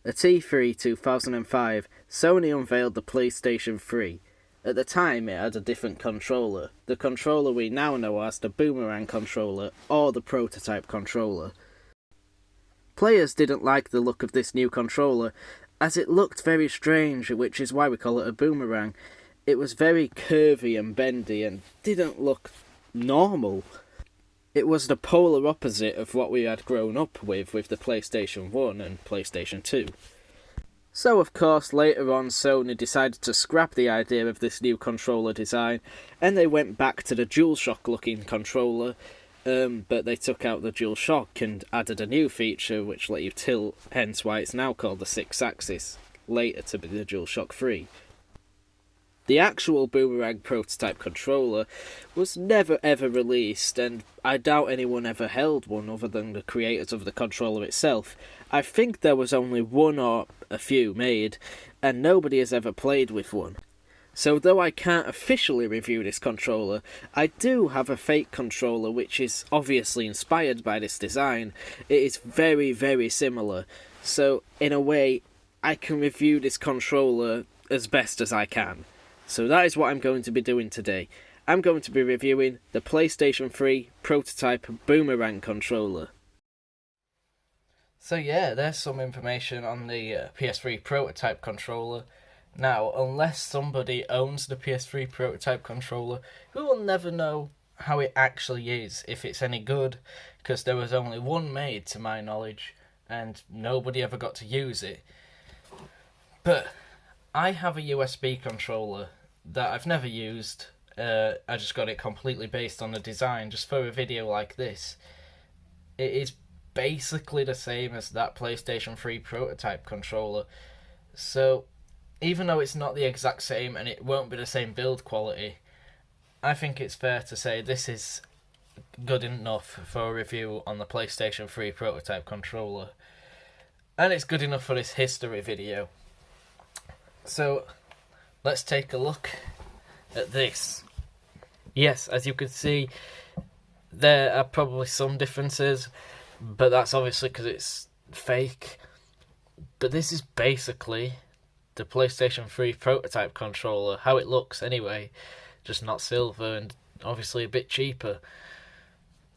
At E3 2005, Sony unveiled the PlayStation 3. At the time, it had a different controller, the controller we now know as the Boomerang controller or the prototype controller. Players didn't like the look of this new controller, as it looked very strange, which is why we call it a boomerang. It was very curvy and bendy and didn't look normal. It was the polar opposite of what we had grown up with the PlayStation 1 and PlayStation 2. So of course later on Sony decided to scrap the idea of this new controller design and they went back to the DualShock looking controller, but they took out the DualShock and added a new feature which let you tilt, hence why it's now called the 6-axis, later to be the DualShock 3. The actual Boomerang prototype controller was never ever released, and I doubt anyone ever held one other than the creators of the controller itself. I think there was only one or a few made, and nobody has ever played with one. So though I can't officially review this controller, I do have a fake controller which is obviously inspired by this design. It is very, very similar, so in a way I can review this controller as best as I can. So that is what I'm going to be doing today. I'm going to be reviewing the PlayStation 3 prototype Boomerang controller. So yeah, there's some information on the PS3 prototype controller. Now, unless somebody owns the PS3 prototype controller, we will never know how it actually is, if it's any good, because there was only one made to my knowledge, and nobody ever got to use it. But I have a USB controller that I've never used. I just got it completely based on the design, just for a video like this. It is basically the same as that PlayStation 3 prototype controller. So, even though it's not the exact same and it won't be the same build quality, I think it's fair to say this is good enough for a review on the PlayStation 3 prototype controller. And it's good enough for this history video. So, let's take a look at this. Yes, as you can see, there are probably some differences, but that's obviously because it's fake. But this is basically the PlayStation 3 prototype controller, how it looks anyway, just not silver and obviously a bit cheaper.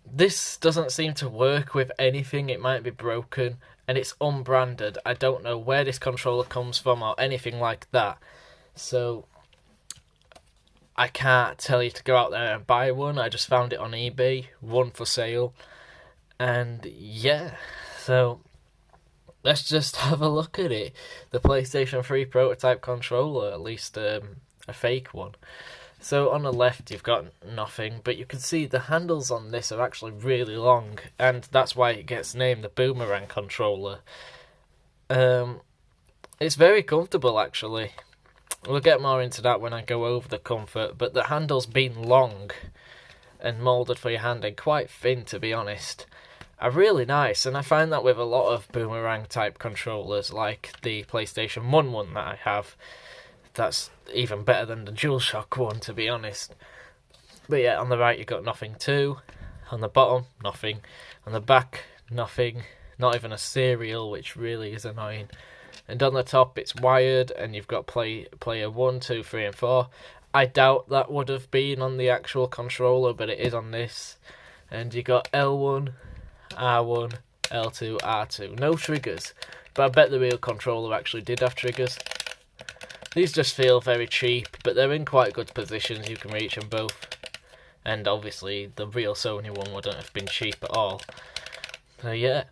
This doesn't seem to work with anything, it might be broken, and it's unbranded. I don't know where this controller comes from or anything like that. So, I can't tell you to go out there and buy one. I just found it on eBay, one for sale. And yeah, so let's just have a look at it. The PlayStation 3 prototype controller, at least a fake one. So on the left you've got nothing, but you can see the handles on this are actually really long, and that's why it gets named the Boomerang controller. It's very comfortable actually. We'll get more into that when I go over the comfort, but the handles being long and moulded for your hand and quite thin, to be honest, are really nice, and I find that with a lot of Boomerang type controllers like the PlayStation 1 one that I have. That's even better than the DualShock one, to be honest. But yeah, on the right you've got nothing too. On the bottom, nothing. On the back, nothing. Not even a serial, which really is annoying. And on the top it's wired, and you've got player 1, 2, 3 and 4. I doubt that would have been on the actual controller, but it is on this. And you got L1, R1, L2, R2. No triggers, but I bet the real controller actually did have triggers. These just feel very cheap, but they're in quite good positions, you can reach them both. And obviously the real Sony one wouldn't have been cheap at all. So yeah.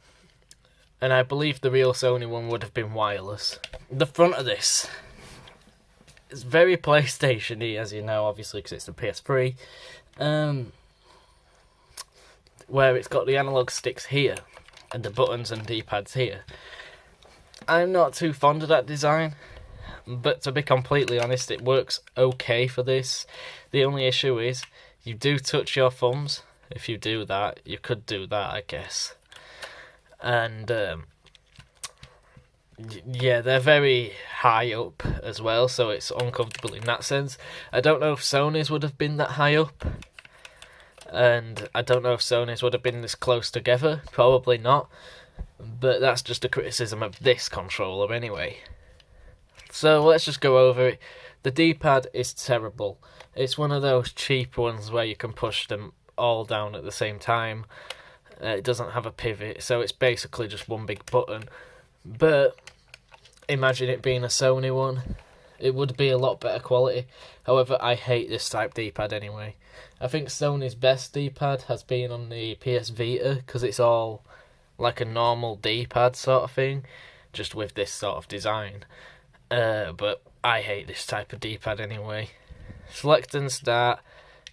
And I believe the real Sony one would have been wireless. The front of this is very PlayStation-y, as you know, obviously, because it's the PS3. Where it's got the analog sticks here, and the buttons and D-pads here. I'm not too fond of that design, but to be completely honest, it works okay for this. The only issue is, you do touch your thumbs. If you do that, you could do that, I guess. And yeah, they're very high up as well, so it's uncomfortable in that sense. I don't know if Sony's would have been that high up, and I don't know if Sony's would have been this close together. Probably not. But that's just a criticism of this controller anyway. So let's just go over it. The D-pad is terrible. It's one of those cheap ones where you can push them all down at the same time. It doesn't have a pivot, so it's basically just one big button. But imagine it being a Sony one. It would be a lot better quality. However, I hate this type D-pad anyway. I think Sony's best D-pad has been on the PS Vita, because it's all like a normal D-pad sort of thing, just with this sort of design. But I hate this type of D-pad anyway. Select and start,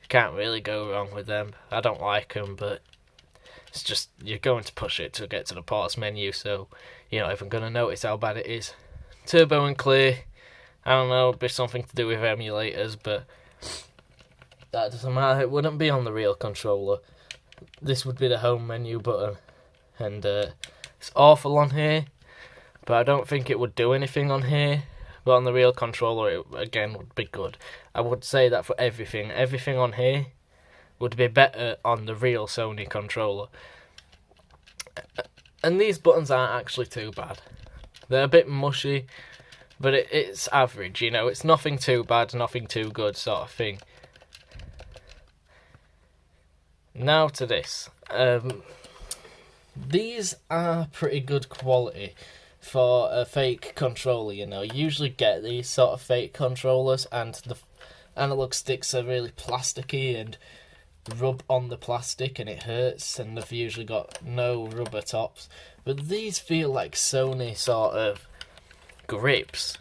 you can't really go wrong with them. I don't like them, but it's just, you're going to push it to get to the ports menu, so you're not even going to notice how bad it is. Turbo and clear, I don't know, it'd be something to do with emulators, but that doesn't matter. It wouldn't be on the real controller. This would be the home menu button, and it's awful on here, but I don't think it would do anything on here. But on the real controller, it again would be good. I would say that for everything. Everything on here would be better on the real Sony controller. And these buttons aren't actually too bad. They're a bit mushy, but it's average, you know. It's nothing too bad, nothing too good sort of thing. Now to this. These are pretty good quality for a fake controller, you know. You usually get these sort of fake controllers and the analog sticks are really plasticky and rub on the plastic and it hurts, and they've usually got no rubber tops. But these feel like Sony sort of grips.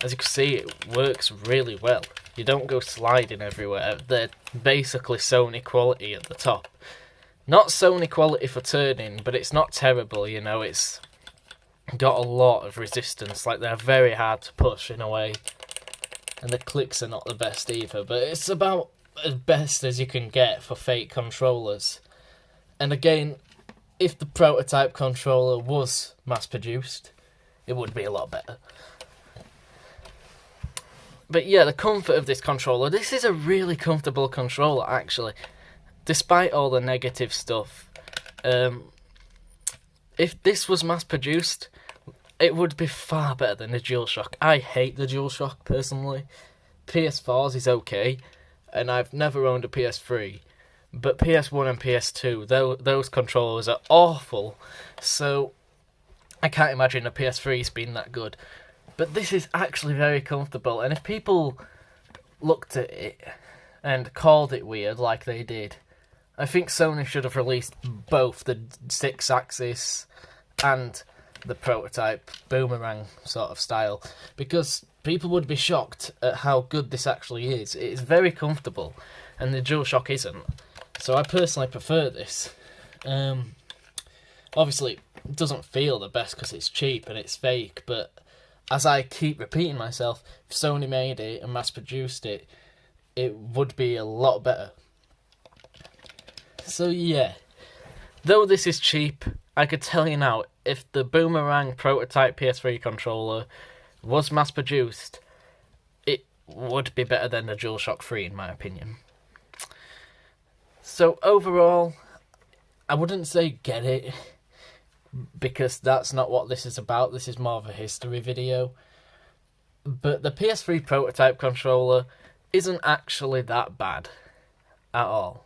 As you can see, it works really well. You don't go sliding everywhere. They're basically Sony quality at the top. Not Sony quality for turning, but it's not terrible, you know. It's got a lot of resistance, like they're very hard to push in a way, and the clicks are not the best either, but it's about as best as you can get for fake controllers. And again, if the prototype controller was mass produced, it would be a lot better. But yeah, the comfort of this controller, this is a really comfortable controller actually, despite all the negative stuff. If this was mass produced, it would be far better than the DualShock. I hate the DualShock personally. PS4's is okay, and I've never owned a PS3. But PS1 and PS2, those controllers are awful. So I can't imagine a PS3's been that good. But this is actually very comfortable, and if people looked at it and called it weird like they did, I think Sony should have released both the 6-axis and the prototype Boomerang sort of style, because people would be shocked at how good this actually is. It is very comfortable, and the DualShock isn't. So I personally prefer this. Obviously, it doesn't feel the best because it's cheap and it's fake, but as I keep repeating myself, if Sony made it and mass-produced it, it would be a lot better. So yeah, though this is cheap, I could tell you now, if the Boomerang prototype PS3 controller was mass-produced, it would be better than the DualShock 3 in my opinion. So overall, I wouldn't say get it, because that's not what this is about. This is more of a history video. But the PS3 prototype controller isn't actually that bad at all.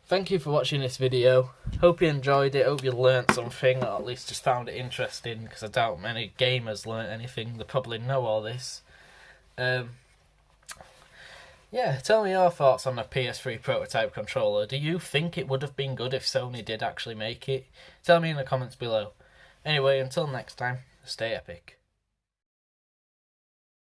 Thank you for watching this video. Hope you enjoyed it, hope you learnt something, or at least just found it interesting, because I doubt many gamers learnt anything. They probably know all this. Yeah, tell me your thoughts on the PS3 prototype controller. Do you think it would have been good if Sony did actually make it? Tell me in the comments below. Anyway, until next time, stay epic.